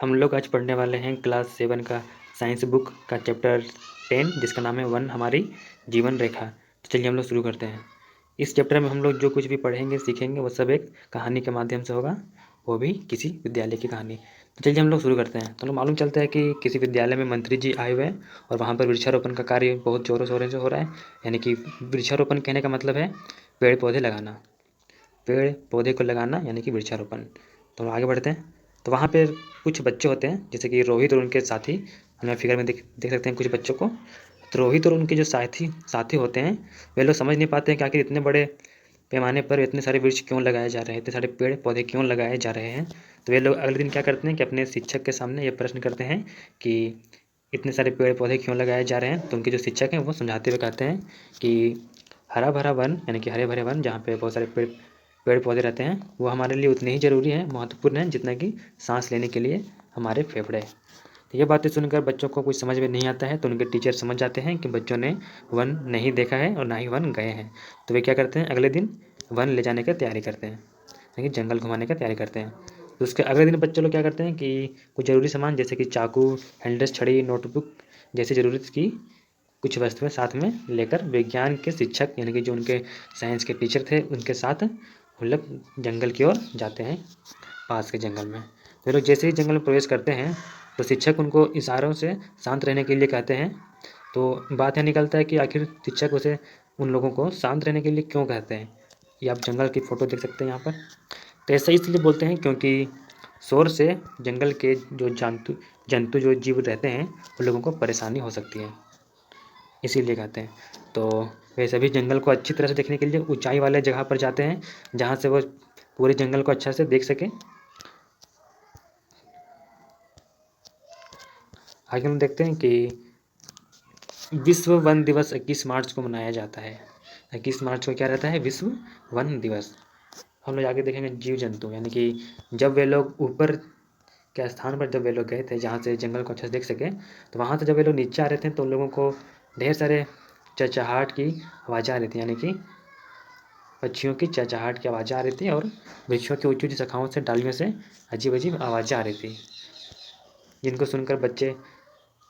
हम लोग आज पढ़ने वाले हैं क्लास 7 का साइंस बुक का चैप्टर 10 जिसका नाम है वन हमारी जीवन रेखा। तो चलिए हम लोग शुरू करते हैं। इस चैप्टर में हम लोग जो कुछ भी पढ़ेंगे सीखेंगे वो सब एक कहानी के माध्यम से होगा, वो भी किसी विद्यालय की कहानी। तो चलिए हम लोग शुरू करते हैं। तो लोग मालूम चलता है कि किसी विद्यालय में मंत्री जी आए हुए हैं और वहाँ पर वृक्षारोपण का कार्य बहुत जोरों शोरों से हो रहा है। यानी कि वृक्षारोपण कहने का मतलब है पेड़ पौधे लगाना, पेड़ पौधे को लगाना यानी कि वृक्षारोपण। तो हम आगे बढ़ते हैं। तो वहाँ पे कुछ बच्चे होते हैं जैसे कि रोहित और उनके साथी, हमें फिगर में देख सकते हैं कुछ बच्चों को। तो रोहित और उनके जो साथी साथी होते हैं वे लोग समझ नहीं पाते हैं कि आखिर इतने बड़े पैमाने पर इतने सारे वृक्ष क्यों लगाए जा रहे हैं, इतने सारे पेड़ पौधे क्यों लगाए जा रहे हैं। तो वे लोग अगले दिन क्या करते हैं कि अपने शिक्षक के सामने ये प्रश्न करते हैं कि इतने सारे पेड़ पौधे क्यों लगाए जा रहे हैं। तो उनके जो शिक्षक हैं वो समझाते हुए कहते हैं कि हरा भरा वन यानी कि हरे भरे वन जहाँ पे बहुत सारे पेड़ पौधे रहते हैं वो हमारे लिए उतने ही ज़रूरी हैं, महत्वपूर्ण हैं जितना कि सांस लेने के लिए हमारे फेफड़े। तो ये बातें सुनकर बच्चों को कुछ समझ में नहीं आता है, तो उनके टीचर समझ जाते हैं कि बच्चों ने वन नहीं देखा है और ना ही वन गए हैं। तो वे क्या करते हैं, अगले दिन वन ले जाने की तैयारी करते हैं, यानी कि जंगल घुमाने की तैयारी करते हैं। तो उसके अगले दिन बच्चे लोग क्या करते हैं कि कुछ ज़रूरी सामान जैसे कि चाकू, हैंडल्स, छड़ी, नोटबुक जैसी ज़रूरत की कुछ वस्तुएं साथ में लेकर विज्ञान के शिक्षक यानी कि जो उनके साइंस के टीचर थे उनके साथ वो लोग जंगल की ओर जाते हैं, पास के जंगल में। वे लोग जैसे ही जंगल में प्रवेश करते हैं तो शिक्षक उनको इशारों से शांत रहने के लिए कहते हैं। तो बात यह निकलता है कि आखिर शिक्षक उसे उन लोगों को शांत रहने के लिए क्यों कहते हैं। ये आप जंगल की फ़ोटो देख सकते हैं यहाँ पर। तो ऐसा इसलिए बोलते हैं क्योंकि शोर से जंगल के जो जंतु जंतु जो जीव रहते हैं उन लोगों को परेशानी हो सकती है, इसीलिए कहते हैं। तो वे सभी जंगल को अच्छी तरह से देखने के लिए ऊंचाई वाले जगह पर जाते हैं जहाँ से वो पूरे जंगल को अच्छा से देख सकें। आगे हम देखते हैं कि विश्व वन दिवस 21 मार्च को मनाया जाता है। 21 मार्च को क्या रहता है, विश्व वन दिवस। हम लोग आगे देखेंगे जीव जंतु, यानी कि जब वे लोग ऊपर के स्थान पर जब वे लोग गए थे जहाँ से जंगल को अच्छे से देख सकें, तो वहाँ से जब वे लोग नीचे आ रहे थे तो उन लोगों को ढेर सारे चहचहाट की आवाज़ें आ रही थी, यानी कि पक्षियों की चहचहाट की आवाज़ें आ रही थी और वृक्षों की ऊंची ऊंची शाखाओं से डालियों से अजीब अजीब आवाज़ें आ रही थी, जिनको सुनकर बच्चे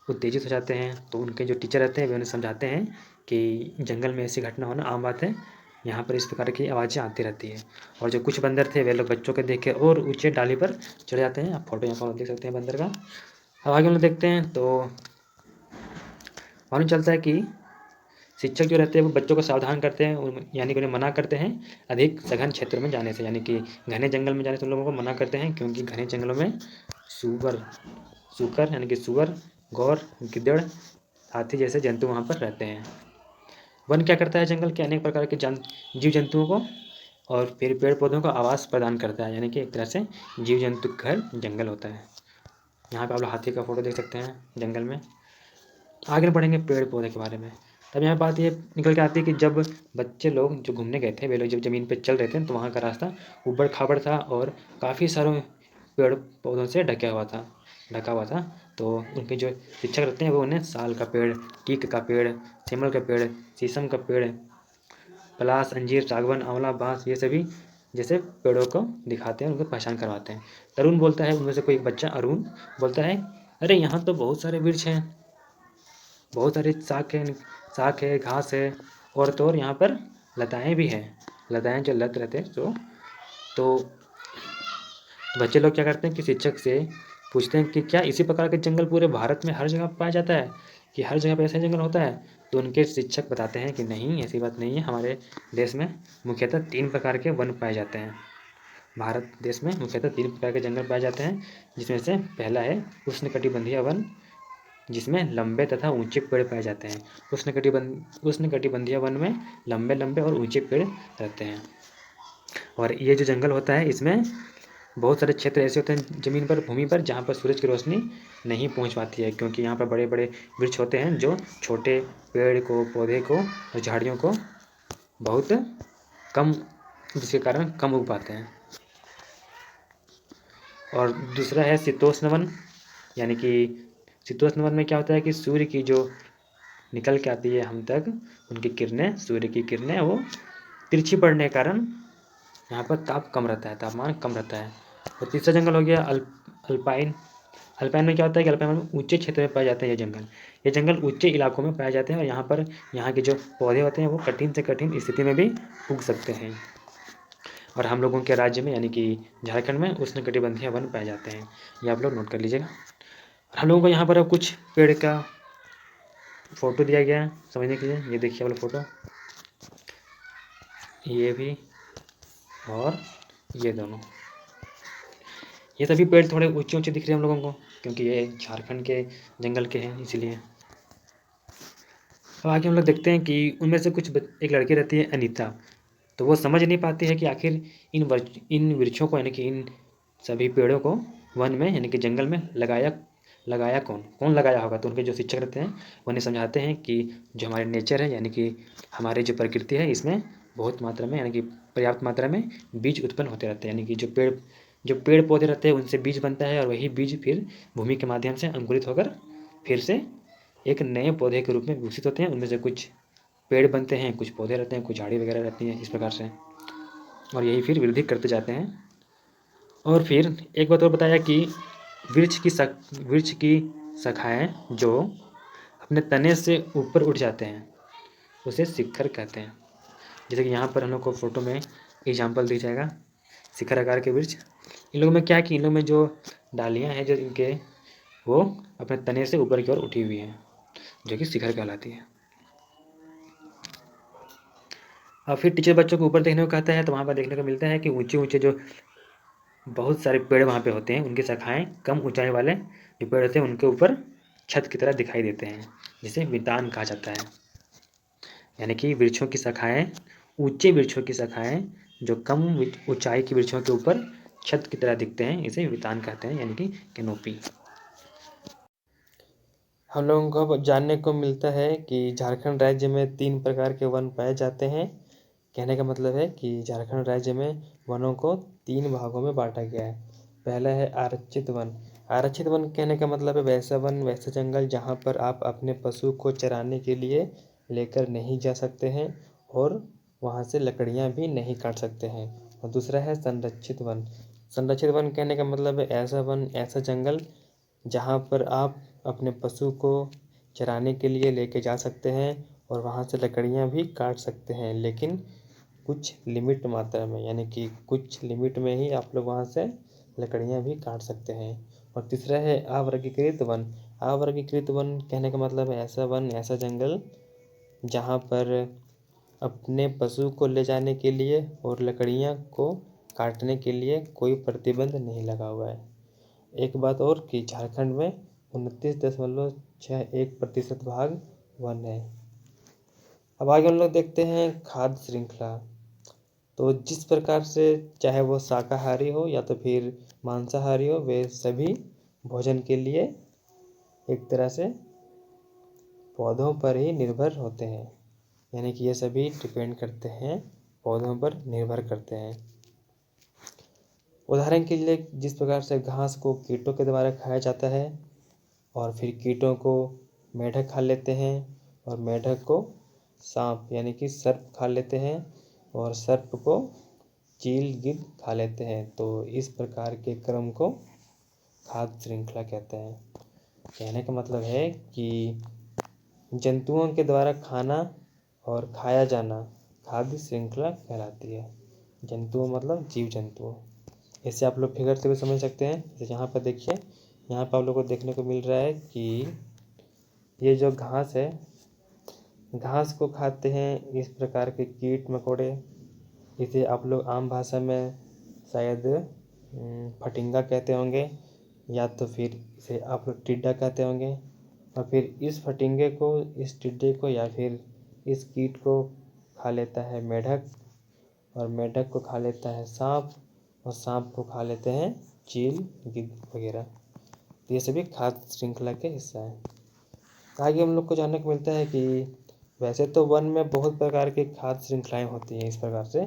उत्तेजित हो जाते हैं। तो उनके जो टीचर रहते हैं वे उन्हें समझाते हैं कि जंगल में ऐसी घटना होना आम बात है, यहाँ पर इस प्रकार की आवाज़ें आती रहती है। और जो कुछ बंदर थे वे लोग बच्चों के देख के और ऊंचे डाली पर चढ़ जाते हैं। आप फोटो यहाँ पर देख सकते हैं बंदर का। अब आगे हम लोग देखते हैं तो मालूम चलता है कि शिक्षक जो रहते हैं वो बच्चों को सावधान करते हैं, यानी कि उन्हें मना करते हैं अधिक सघन क्षेत्रों में जाने से, यानी कि घने जंगल में जाने से उन लोगों को मना करते हैं क्योंकि घने जंगलों में सूकर यानी कि सुअर, गौर, गिद्दड़, हाथी जैसे जंतु वहाँ पर रहते हैं। वन क्या करता है, जंगल के अनेक प्रकार के जीव जंतुओं को और फिर पेड़ पौधों को आवास प्रदान करता है, यानी कि एक तरह से जीव जंतु का घर जंगल होता है। यहाँ पे आप लोग हाथी का फोटो देख सकते हैं जंगल में। आगे बढ़ेंगे पेड़ पौधे के बारे में। तब यहाँ बात ये निकल के आती है कि जब बच्चे लोग जो घूमने गए थे वे लोग जब ज़मीन पर चल रहे थे तो वहाँ का रास्ता ऊबड़ खाबड़ था और काफ़ी सारे पेड़ पौधों से ढका हुआ था। तो उनके जो शिक्षक रहते हैं वो उन्हें साल का पेड़, टीक का पेड़, सेमल का पेड़, शीशम का पेड़, पलास, अंजीर, सागवान, आंवला, बांस ये सभी जैसे पेड़ों को दिखाते हैं, उनको पहचान करवाते हैं। तरुण बोलता है, उनमें से कोई एक बच्चा अरुण बोलता है, अरे यहाँ तो बहुत सारे वृक्ष हैं, बहुत सारी शाख है, घास है और तो और यहाँ पर लताएं भी हैं, लताएं जो लत रहते हैं। तो बच्चे लोग क्या करते हैं कि शिक्षक से पूछते हैं कि क्या इसी प्रकार के जंगल पूरे भारत में हर जगह पाया जाता है, कि हर जगह पे ऐसा जंगल होता है। तो उनके शिक्षक बताते हैं कि नहीं, ऐसी बात नहीं है, हमारे देश में मुख्यतः 3 प्रकार के वन पाए जाते हैं। भारत देश में मुख्यतः 3 प्रकार के जंगल पाए जाते हैं, जिसमें से पहला है उष्णकटिबंधीय वन, जिसमें लंबे तथा ऊंचे पेड़ पाए जाते हैं। उष्णकटिबंधीय वन में लंबे लंबे और ऊंचे पेड़ रहते हैं। और ये जो जंगल होता है इसमें बहुत सारे क्षेत्र ऐसे होते हैं ज़मीन पर, भूमि पर, जहाँ पर सूरज की रोशनी नहीं पहुँच पाती है, क्योंकि यहाँ पर बड़े बड़े वृक्ष होते हैं जो छोटे पेड़ को, पौधे को और झाड़ियों को बहुत कम, जिसके कारण कम उग पाते हैं। और दूसरा है शीतोष्ण वन, यानी कि शीतोष्ण वन में क्या होता है कि सूर्य की जो निकल के आती है हम तक, उनकी किरणें, सूर्य की किरणें वो तिरछी पड़ने के कारण यहाँ पर तापमान कम रहता है। और तीसरा जंगल हो गया अल्पाइन अल्पाइन में क्या होता है कि अल्पाइन में ऊंचे क्षेत्र में पाए जाते हैं ये जंगल ऊंचे इलाकों में पाए जाते हैं और यहाँ के जो पौधे होते हैं वो कठिन से कठिन स्थिति में भी उग सकते हैं। और हम लोगों के राज्य में यानी कि झारखंड में उष्णकटिबंधीय वन पाए जाते हैं, ये आप लोग नोट कर लीजिएगा। हम लोगों को यहाँ पर अब कुछ पेड़ का फोटो दिया गया है समझने के लिए। ये देखिए आप लोग फोटो, ये भी और ये दोनों, ये सभी पेड़ थोड़े ऊंचे ऊंचे दिख रहे हैं हम लोगों को क्योंकि ये झारखंड के जंगल के हैं इसीलिए। अब आगे हम लोग देखते हैं कि उनमें से एक लड़की रहती है अनीता, तो वो समझ नहीं पाती है कि आखिर इन वृक्षों को यानी कि इन सभी पेड़ों को वन में यानी कि जंगल में लगाया कौन लगाया होगा। तो उनके जो शिक्षक रहते हैं वो उन्हें समझाते हैं कि जो हमारे नेचर है यानी कि हमारी जो प्रकृति है इसमें बहुत मात्रा में यानी कि पर्याप्त मात्रा में बीज उत्पन्न होते रहते हैं, यानी कि जो पेड़ पौधे रहते हैं उनसे बीज बनता है और वही बीज फिर भूमि के माध्यम से अंकुरित होकर फिर से एक नए पौधे के रूप में विकसित होते हैं। उनमें से कुछ पेड़ बनते हैं, कुछ पौधे रहते हैं, कुछ झाड़ी वगैरह रहती हैं इस प्रकार से, और यही फिर वृद्धि करते जाते हैं। और फिर एक बात और बताया कि वृक्ष की शाखाएं जो अपने तने से ऊपर उठ जाते हैं उसे शिखर कहते हैं। जैसे कि यहाँ पर हम लोग को फोटो में एग्जाम्पल दिख जाएगा शिखर आकार के वृक्ष। इन लोगों में क्या है कि इन लोगों में जो डालियाँ हैं जो इनके वो अपने तने से ऊपर की ओर उठी हुई हैं जो कि शिखर कहलाती है। और फिर टीचर बच्चों को ऊपर देखने को कहता है तो वहाँ पर देखने को मिलता है कि ऊंचे ऊंचे जो बहुत सारे पेड़ वहाँ पे होते हैं उनकी शाखाएं कम ऊंचाई वाले जो पेड़ होते हैं उनके ऊपर छत की तरह दिखाई देते हैं, जिसे वितान कहा जाता है। यानी कि वृक्षों की शाखाएं, ऊंचे वृक्षों की शाखाएं जो कम ऊंचाई के वृक्षों के ऊपर छत की तरह दिखते हैं इसे वितान कहते हैं, यानी कि कैनोपी। हम लोगों को अब जानने को मिलता है कि झारखंड राज्य में 3 प्रकार के वन पाए जाते हैं। कहने का मतलब है कि झारखंड राज्य में वनों को 3 भागों में बांटा गया है। पहला है आरक्षित वन। आरक्षित वन कहने का मतलब है वैसा वन, वैसा जंगल जहाँ पर आप अपने पशु को चराने के लिए लेकर नहीं जा सकते हैं और वहाँ से लकड़ियाँ भी नहीं काट सकते हैं। और दूसरा है संरक्षित वन। संरक्षित वन कहने का मतलब है ऐसा वन, ऐसा जंगल जहाँ पर आप अपने पशु को चराने के लिए लेके जा सकते हैं और वहाँ से लकड़ियाँ भी काट सकते हैं, लेकिन कुछ लिमिट मात्रा में, यानी कि कुछ लिमिट में ही आप लोग वहाँ से लकड़ियाँ भी काट सकते हैं। और तीसरा है अवर्गीकृत वन। अवर्गीकृत वन कहने का मतलब है ऐसा वन, ऐसा जंगल जहाँ पर अपने पशु को ले जाने के लिए और लकड़ियाँ को काटने के लिए कोई प्रतिबंध नहीं लगा हुआ है। एक बात और कि झारखंड में 29.61% भाग वन है। अब आगे हम लोग देखते हैं खाद्य श्रृंखला। तो जिस प्रकार से चाहे वो शाकाहारी हो या तो फिर मांसाहारी हो, वे सभी भोजन के लिए एक तरह से पौधों पर ही निर्भर होते हैं, यानी कि ये सभी डिपेंड करते हैं, पौधों पर निर्भर करते हैं। उदाहरण के लिए जिस प्रकार से घास को कीटों के द्वारा खाया जाता है और फिर कीटों को मेंढक खा लेते हैं और मेंढक को सांप यानी कि सर्प खा लेते हैं और सर्प को चील गिद्ध खा लेते हैं, तो इस प्रकार के क्रम को खाद्य श्रृंखला कहते हैं। कहने का मतलब है कि जंतुओं के द्वारा खाना और खाया जाना खाद्य श्रृंखला कहलाती है। जंतुओं मतलब जीव जंतु। इसे आप लोग फिगर से भी समझ सकते हैं। जैसे यहाँ पर देखिए, यहाँ पर आप लोग को देखने को मिल रहा है कि ये जो घास है, घास को खाते हैं इस प्रकार के कीट मकोड़े। इसे आप लोग आम भाषा में शायद फटिंगा कहते होंगे या तो फिर इसे आप लोग टिड्डा कहते होंगे। और फिर इस फटिंगे को, इस टिड्डे को या फिर इस कीट को खा लेता है मेंढक और मेंढक को खा लेता है सांप और सांप को खा लेते हैं चील गिद्ध वगैरह। तो ये सभी खाद्य श्रृंखला के हिस्सा हैं। आगे हम लोग को जानने को मिलता है कि वैसे तो वन में बहुत प्रकार की खाद्य श्रृंखलाएँ होती हैं इस प्रकार से,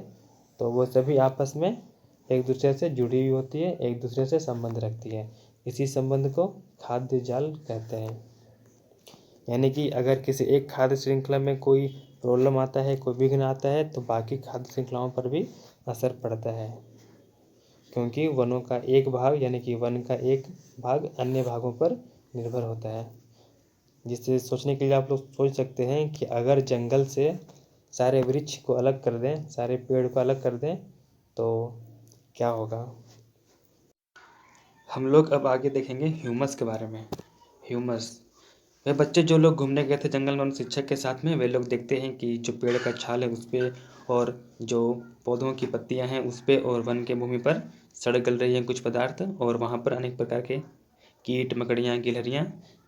तो वो सभी आपस में एक दूसरे से जुड़ी हुई होती है, एक दूसरे से संबंध रखती है। इसी संबंध को खाद्य जाल कहते हैं। यानी कि अगर किसी एक खाद्य श्रृंखला में कोई प्रॉब्लम आता है, कोई विघ्न आता है, तो बाकी खाद्य श्रृंखलाओं पर भी असर पड़ता है। क्योंकि वनों का एक भाग यानी कि वन का एक भाग अन्य भागों पर निर्भर होता है। जिससे सोचने के लिए आप लोग सोच सकते हैं कि अगर जंगल से सारे वृक्ष को अलग कर दें, सारे पेड़ को अलग कर दें तो क्या होगा। हम लोग अब आगे देखेंगे ह्यूमस के बारे में। ह्यूमस, वे बच्चे जो लोग घूमने गए थे जंगल में उन शिक्षक के साथ में, वे लोग देखते हैं कि जो पेड़ का छाल है उस पर और जो पौधों की पत्तियां हैं उस पर और वन के भूमि पर सड़ गल रही हैं कुछ पदार्थ, और वहाँ पर अनेक प्रकार के कीट मकड़ियाँ गिलहरियाँ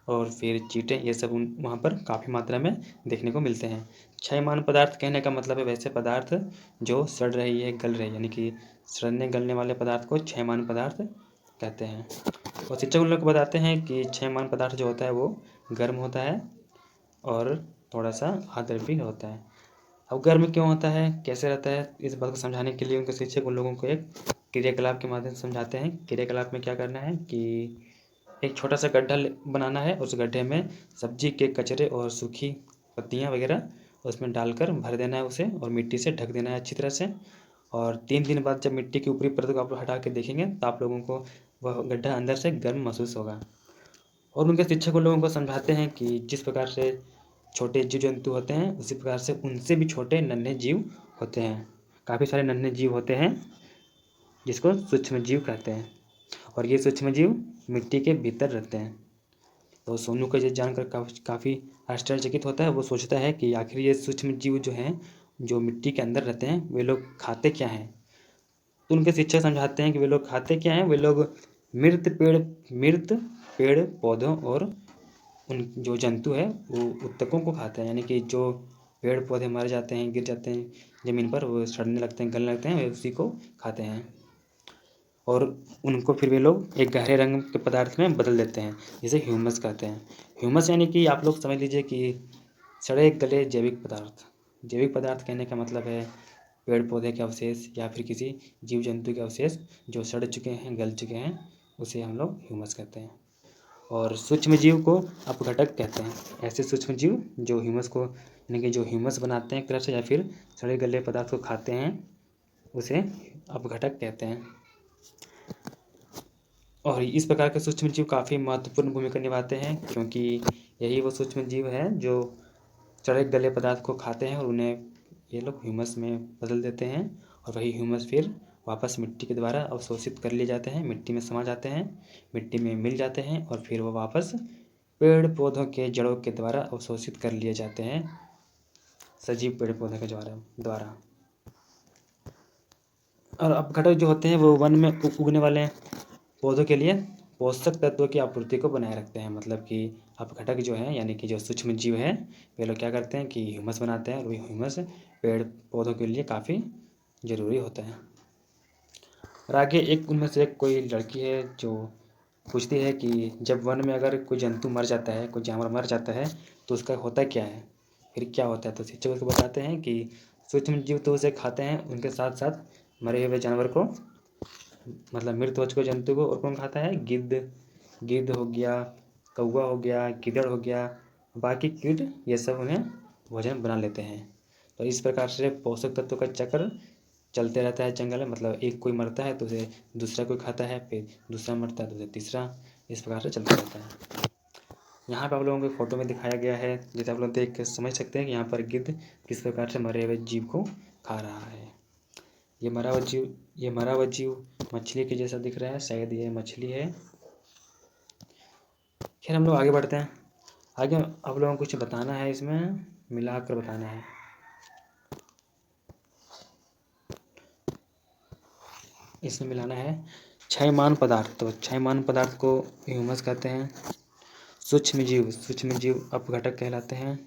और फिर चींटे ये सब वहाँ पर काफ़ी मात्रा में देखने को मिलते हैं। क्षयमान पदार्थ कहने का मतलब है वैसे पदार्थ जो सड़ रही है, गल रही है, यानी कि सड़ने गलने वाले पदार्थ को क्षयमान पदार्थ कहते हैं। और शिक्षक उन लोग को बताते हैं कि क्षयमान पदार्थ जो होता है वो गर्म होता है और थोड़ा सा आर्द्र भी होता है। अब गर्म क्यों होता है, कैसे रहता है, इस बात को समझाने के लिए उनके शिक्षक उन लोगों को एक क्रियाकलाप के माध्यम से समझाते हैं। क्रियाकलाप में क्या करना है कि एक छोटा सा गड्ढा बनाना है, उस गड्ढे में सब्जी के कचरे और सूखी पत्तियाँ वगैरह उसमें डालकर भर देना है उसे, और मिट्टी से ढक देना है अच्छी तरह से। और 3 दिन बाद जब मिट्टी की ऊपरी परत को आप लोग हटा के देखेंगे तो आप लोगों को वह गड्ढा अंदर से गर्म महसूस होगा। और उनके शिक्षक उन लोगों को समझाते हैं कि जिस प्रकार से छोटे जीव जंतु होते हैं उसी प्रकार से उनसे भी छोटे नन्हे जीव होते हैं। काफ़ी सारे नन्हे जीव होते हैं जिसको सूक्ष्म जीव कहते हैं, और ये सूक्ष्म जीव मिट्टी के भीतर रहते हैं। तो सोनू को ये जानकर काफ़ी आश्चर्यचकित होता है। वो सोचता है कि आखिर ये सूक्ष्म जीव जो हैं जो मिट्टी के अंदर रहते हैं वे लोग खाते क्या हैं। तो उनके शिक्षक समझाते हैं कि वे लोग खाते क्या हैं, वे लोग मृत पेड़ पौधों और उन जो जंतु है वो उत्तकों को खाते हैं, यानी कि जो पेड़ पौधे मर जाते हैं, गिर जाते हैं ज़मीन पर, वो सड़ने लगते हैं, गलने लगते हैं, वे उसी को खाते हैं। और उनको फिर वे लोग एक गहरे रंग के पदार्थ में बदल देते हैं जिसे ह्यूमस कहते हैं। ह्यूमस यानी कि आप लोग समझ लीजिए कि सड़े गले जैविक पदार्थ। जैविक पदार्थ कहने का मतलब है पेड़ पौधे के अवशेष या फिर किसी जीव जंतु के अवशेष जो सड़ चुके हैं, गल चुके हैं, उसे हम लोग ह्यूमस कहते हैं। और सूक्ष्म जीव को अपघटक कहते हैं। ऐसे सूक्ष्म जीव जो ह्यूमस को यानी कि जो ह्यूमस बनाते हैं एक तरह से या फिर सड़े गले पदार्थ को खाते हैं उसे अपघटक कहते हैं। और इस प्रकार के सूक्ष्म जीव काफ़ी महत्वपूर्ण भूमिका निभाते हैं, क्योंकि यही वो सूक्ष्म जीव है जो सड़े गले पदार्थ को खाते हैं और उन्हें ये लोग ह्यूमस में बदल देते हैं, और वही ह्यूमस फिर वापस मिट्टी के द्वारा अवशोषित कर लिए जाते हैं, मिट्टी में समा जाते हैं, मिट्टी में मिल जाते हैं, और फिर वो वापस पेड़ पौधों के जड़ों के द्वारा अवशोषित कर लिए जाते हैं, सजीव पेड़ पौधों के द्वारा। और अपघटक जो होते हैं वो वन में उगने वाले पौधों के लिए पोषक तत्वों की आपूर्ति को बनाए रखते हैं। मतलब कि अपघटक जो है यानी कि जो सूक्ष्म जीव है वे लोग क्या करते हैं कि ह्यूमस बनाते हैं, और वही ह्यूमस पेड़ पौधों के लिए काफ़ी ज़रूरी होता है। और आगे एक उनमें से एक कोई लड़की है जो पूछती है कि जब वन में अगर कोई जंतु मर जाता है, कोई जानवर मर जाता है तो उसका होता क्या है, फिर क्या होता है। तो शिक्षक उसको बताते हैं कि सूक्ष्म जीव तो उसे खाते हैं, उनके साथ साथ मरे हुए जानवर को, मतलब मृत हो चुके जंतु को, और कौन खाता है, गिद्ध हो गया, कौवा हो गया, गीदड़ हो गया, बाकी कीट ये सब उन्हें भोजन बना लेते हैं। तो इस प्रकार से पोषक तत्वों का चक्र चलते रहता है जंगल में। मतलब एक कोई मरता है तो उसे दूसरा कोई खाता है, फिर दूसरा मरता है तो उसे तीसरा, इस प्रकार से चलता रहता है। यहाँ पर आप लोगों को फोटो में दिखाया गया है, जैसे आप लोग देख के समझ सकते हैं कि यहाँ पर गिद्ध किस प्रकार से मरे हुए जीव को खा रहा है। ये मरा हुआ जीव मछली के जैसा दिख रहा है, शायद ये मछली है। खैर हम लोग आगे बढ़ते हैं। आगे आप लोगों को कुछ बताना है, इसमें मिलाकर बताना है। इसमें मिलाना है क्षयमान पदार्थ। तो क्षयमान पदार्थ को ह्यूमस कहते हैं। सूक्ष्म जीव अपघटक कहलाते हैं।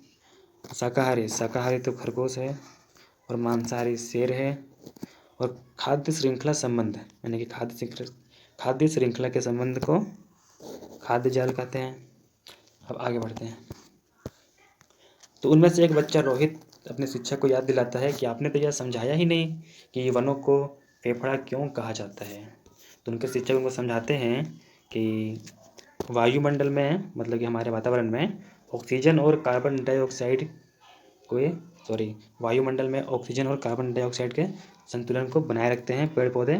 शाकाहारी तो खरगोश है, और मांसाहारी शेर है। और खाद्य श्रृंखला संबंध यानी कि खाद्य श्रृंखला के संबंध को खाद्य जाल कहते हैं। अब आगे बढ़ते हैं। तो उनमें से एक बच्चा रोहित अपने शिक्षक को याद दिलाता है कि आपने तो यह समझाया ही नहीं कि वनों को फेफड़ा क्यों कहा जाता है। तो उनके शिक्षक उनको समझाते हैं कि वायुमंडल में, मतलब कि हमारे वातावरण में ऑक्सीजन और कार्बन डाइऑक्साइड वायुमंडल में ऑक्सीजन और कार्बन डाइऑक्साइड के संतुलन को बनाए रखते हैं पेड़ पौधे,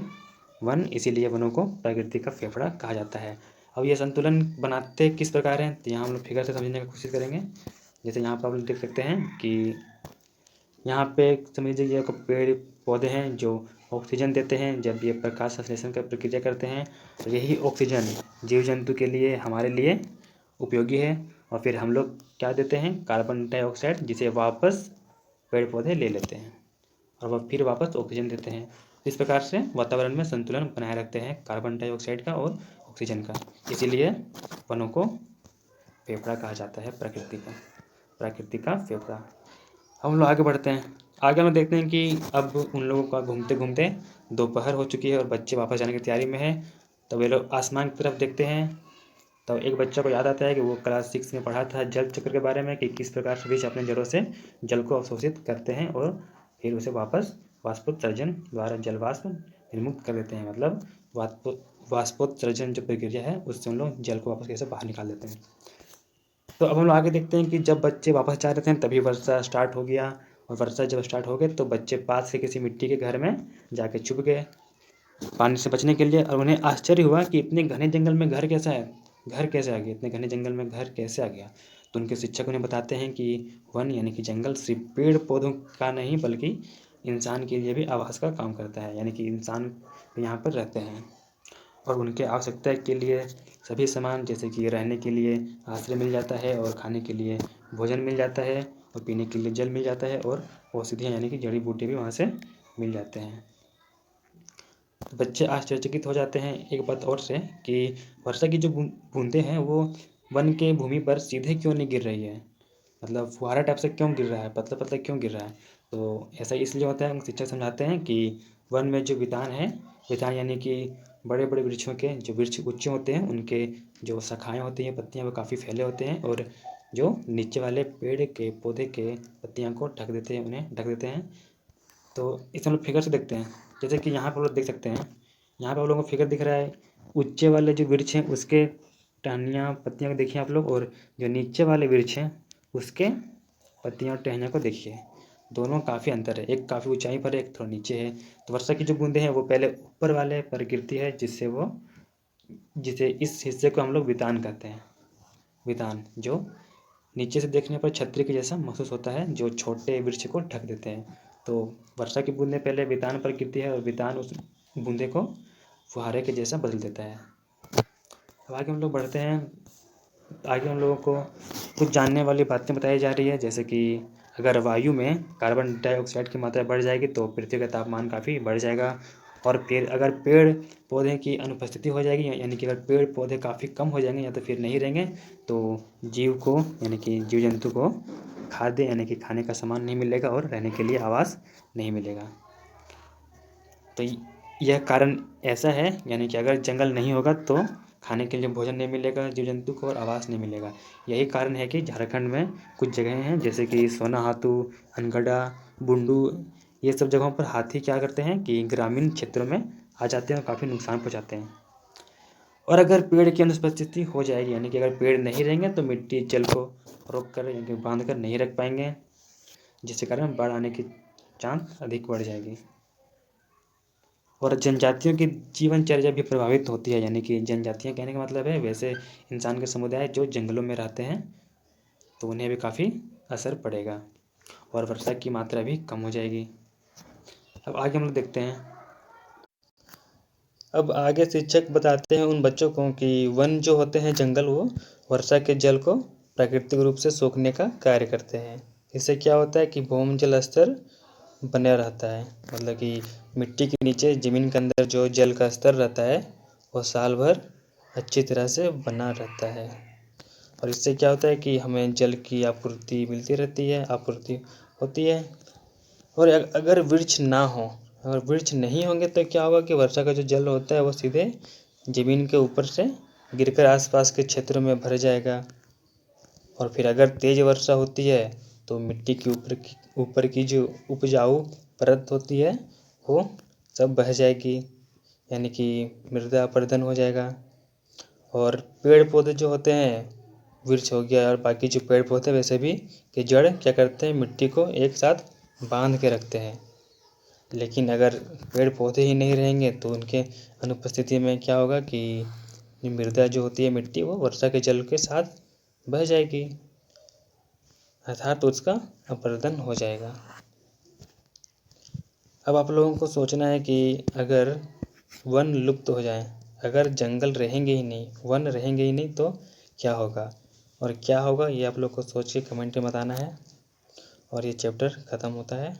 वन, इसीलिए वनों को प्रकृति का फेफड़ा कहा जाता है। अब ये संतुलन बनाते किस प्रकार हैं, तो यहाँ हम लोग फिगर से समझने की कोशिश करेंगे। जैसे यहाँ पर आप लोग देख सकते हैं कि यहाँ पे समझ लीजिए ये पेड़ पौधे हैं जो ऑक्सीजन देते हैं। जब ये प्रकाश संश्लेषण का प्रक्रिया करते हैं तो यही ऑक्सीजन जीव जंतु के लिए, हमारे लिए उपयोगी है। और फिर हम लोग क्या देते हैं, कार्बन डाइऑक्साइड, जिसे वापस पेड़ पौधे ले लेते हैं और वह फिर वापस ऑक्सीजन देते हैं। इस प्रकार से वातावरण में संतुलन बनाए रखते हैं कार्बन डाइऑक्साइड का और ऑक्सीजन का। इसीलिए वनों को फेफड़ा कहा जाता है, प्रकृति का फेफड़ा। हम लोग आगे बढ़ते हैं। आगे हम देखते हैं कि अब उन लोगों का घूमते घूमते दोपहर हो चुकी है और बच्चे वापस जाने की तैयारी में है। तो वे लोग आसमान की तरफ देखते हैं। तो एक बच्चा को याद आता है कि वो क्लास 6 में पढ़ा था जल चक्र के बारे में, कि किस प्रकार से विष अपने जड़ों से जल को अवशोषित करते हैं और फिर उसे वापस वाष्पोत्सर्जन द्वारा जल वाष्प निर्मुक्त कर देते हैं। मतलब वाष्पोत्सर्जन जो प्रक्रिया है उससे उन लोग जल को वापस कैसे बाहर निकाल देते हैं। तो अब हम लोग आगे देखते हैं कि जब बच्चे वापस जा रहे थे तभी वर्षा स्टार्ट हो गया। और वर्षा जब स्टार्ट हो गई तो बच्चे पास से किसी मिट्टी के घर में जाके छुप गए पानी से बचने के लिए। और उन्हें आश्चर्य हुआ कि इतने घने जंगल में घर कैसे आ गया, इतने घने जंगल में घर कैसे आ गया। तो उनके शिक्षक उन्हें बताते हैं कि वन यानी कि जंगल सिर्फ पेड़ पौधों का नहीं बल्कि इंसान के लिए भी आवास का काम करता है। यानी कि इंसान यहाँ पर रहते हैं और उनके आवश्यकता के लिए सभी सामान, जैसे कि रहने के लिए आश्रय मिल जाता है और खाने के लिए भोजन मिल जाता है और पीने के लिए जल मिल जाता है और औषधियाँ यानी कि जड़ी बूटी भी वहाँ से मिल जाते हैं। बच्चे आश्चर्यचकित हो जाते हैं एक बात और से कि वर्षा की जो बूंदें हैं वो वन के भूमि पर सीधे क्यों नहीं गिर रही है, मतलब फुहारा टाइप से क्यों गिर रहा है, पतला पतला क्यों गिर रहा है। तो ऐसा इसलिए होता है, शिक्षक समझाते हैं कि वन में जो वितान है, वितान यानी कि बड़े बड़े वृक्षों के जो वृक्ष ऊंचे होते हैं उनके जो शाखाएँ होती हैं, पत्तियाँ, वो काफ़ी फैले होते हैं और जो नीचे वाले पेड़ के पौधे के पत्तियाँ को ढक देते हैं, उन्हें ढक देते हैं। तो इसे हम लोग फिगर से देखते हैं। जैसे कि यहाँ पर लोग देख सकते हैं, यहाँ पर आप लोगों को फिगर दिख रहा है, ऊंचे वाले जो वृक्ष हैं उसके टहनियाँ पत्तियाँ को देखिए आप लोग, और जो नीचे वाले वृक्ष हैं उसके पत्तियाँ और टहनियाँ को देखिए, दोनों काफ़ी अंतर है, एक काफ़ी ऊंचाई पर है, एक थोड़ा नीचे है। तो वर्षा की जो बूंदें हैं वो पहले ऊपर वाले पर गिरती है, जिसे इस हिस्से को हम लोग वितान कहते हैं। वितान जो नीचे से देखने पर छतरी के जैसा महसूस होता है, जो छोटे वृक्ष को ढक देते हैं। तो वर्षा की बूंदें पहले वितान पर गिरती है और वितान उस बूंदे को फुहारे के जैसा बदल देता है। अब आगे हम लोग बढ़ते हैं। आगे हम लोगों को कुछ जानने वाली बातें बताई जा रही है, जैसे कि अगर वायु में कार्बन डाइऑक्साइड की मात्रा बढ़ जाएगी तो पृथ्वी का तापमान काफ़ी बढ़ जाएगा। और फिर अगर पेड़ पौधे की अनुपस्थिति हो जाएगी, यानी कि अगर पेड़ पौधे काफ़ी कम हो जाएंगे या तो फिर नहीं रहेंगे, तो जीव को यानी कि जीव जंतु को खाद्य यानी कि खाने का सामान नहीं मिलेगा और रहने के लिए आवास नहीं मिलेगा। तो यह कारण ऐसा है, यानी कि अगर जंगल नहीं होगा तो खाने के लिए भोजन नहीं मिलेगा जीव जंतु को और आवास नहीं मिलेगा। यही कारण है कि झारखंड में कुछ जगहें हैं जैसे कि सोनाहातू, अनगढ़ा, बुंडू, ये सब जगहों पर हाथी क्या करते हैं कि ग्रामीण क्षेत्रों में आ जाते हैं और काफ़ी नुकसान पहुँचाते हैं। और अगर पेड़ की अनुपस्थिति हो जाएगी, यानी कि अगर पेड़ नहीं रहेंगे तो मिट्टी जल को रोक कर यानी कि बांध कर नहीं रख पाएंगे, जिसके कारण बाढ़ आने की चांस अधिक बढ़ जाएगी। और जनजातियों की जीवनचर्या भी प्रभावित होती है, यानी कि जनजातियाँ कहने का मतलब है वैसे इंसान के समुदाय जो जंगलों में रहते हैं, तो उन्हें भी काफ़ी असर पड़ेगा और वर्षा की मात्रा भी कम हो जाएगी। अब आगे हम लोग देखते हैं। अब आगे शिक्षक बताते हैं उन बच्चों को कि वन जो होते हैं, जंगल, वो वर्षा के जल को प्राकृतिक रूप से सोखने का कार्य करते हैं। इससे क्या होता है कि भूमि जल स्तर बना रहता है, मतलब कि मिट्टी के नीचे ज़मीन के अंदर जो जल का स्तर रहता है वो साल भर अच्छी तरह से बना रहता है। और इससे क्या होता है कि हमें जल की आपूर्ति मिलती रहती है, आपूर्ति होती है। और अगर वृक्ष ना हो, अगर वृक्ष नहीं होंगे तो क्या होगा कि वर्षा का जो जल होता है वो सीधे ज़मीन के ऊपर से गिरकर आसपास के क्षेत्रों में भर जाएगा। और फिर अगर तेज़ वर्षा होती है तो मिट्टी के ऊपर की जो उपजाऊ परत होती है वो सब बह जाएगी, यानी कि मृदा अपरदन हो जाएगा। और पेड़ पौधे जो होते हैं, वृक्ष हो गया और बाकी जो पेड़ पौधे वैसे भी कि जड़ क्या करते हैं, मिट्टी को एक साथ बांध के रखते हैं। लेकिन अगर पेड़ पौधे ही नहीं रहेंगे तो उनके अनुपस्थिति में क्या होगा कि मृदा जो होती है मिट्टी वो वर्षा के जल के साथ बह जाएगी, अर्थात उसका अपरदन हो जाएगा। अब आप लोगों को सोचना है कि अगर वन लुप्त हो जाए, अगर जंगल रहेंगे ही नहीं, वन रहेंगे ही नहीं तो क्या होगा, और क्या होगा ये आप लोग को सोच के कमेंट में बताना है। और ये चैप्टर ख़त्म होता है।